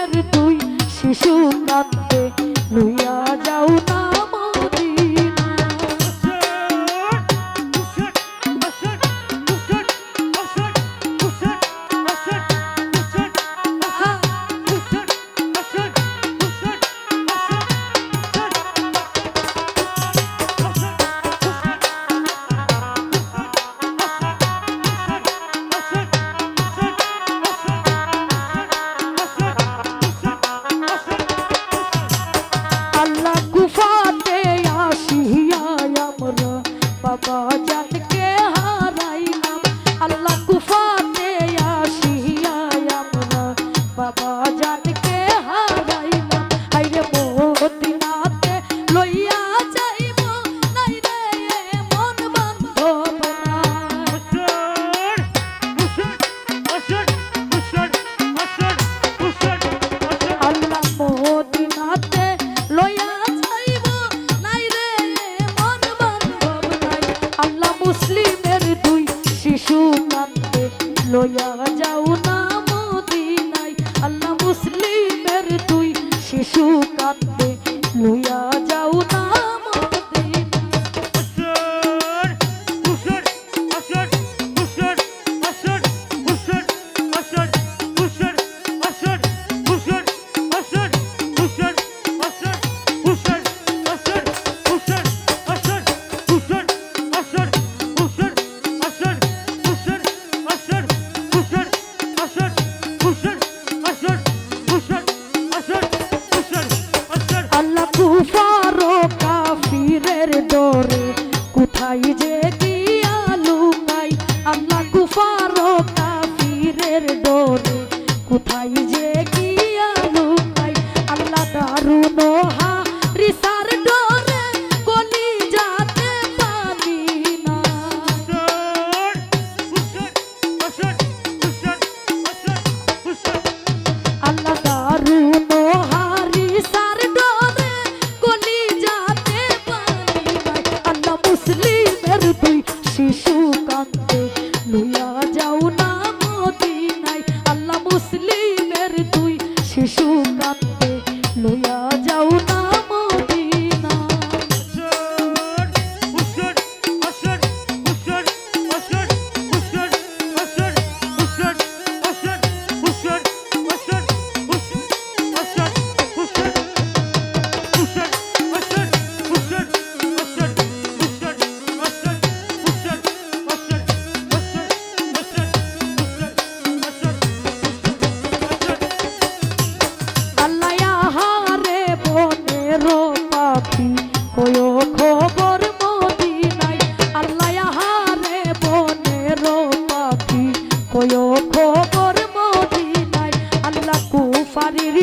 মুসলিমের দুই শিশু কাঁদতে লইয়া যাও না মদিনা। আল্লাহ কুফাতে আসিয়া আমরা বাবা জানকে হারাইলাম। আল্লাহ কুফাতে আসিয়া আমরা বাবা জানকে হারাইলাম। হাইরে মদিনাতে লইয়া যাইব নাই রে মন বান্ধব আল্লাহ মদিনাতে লইয়া যাইব নাই রে মন বান্ধব নাই। আল্লাহ মুসলিমের দুই শিশু কাঁদতে লইয়া যাও না মদিনায়। আল্লাহ মুসলিমের দুই শিশু কাঁদতে লইয়া যাও না আল্লাহ কুফারো কাফিরের ডরে কোথায় যে গিয়া লুকাই। আল্লাহ কুফারো কাফিরের ডরে কোথায় যে গিয়া লুকাই। আল্লাহ দারুন হারিসার ডরে কলিজাতে পানি না। আল্লাহ দারুন হারিসার ডরে কলিজাতে পানি নাই। আল্লাহ মুসলিমের দুই শিশু কাঁদতে লইয়া যাও না মদিনায়। আল্লাহ মুসলিমের দুই শিশু কাঁদতে লইয়া যাও না মদিনা। আল্লাহ আহারে বনের পাখি কয়ো খবর মদিনায়। আল্লাহ আহারে বনের পাখি কয়ো খবর মদিনায়। আল্লাহ কুফারির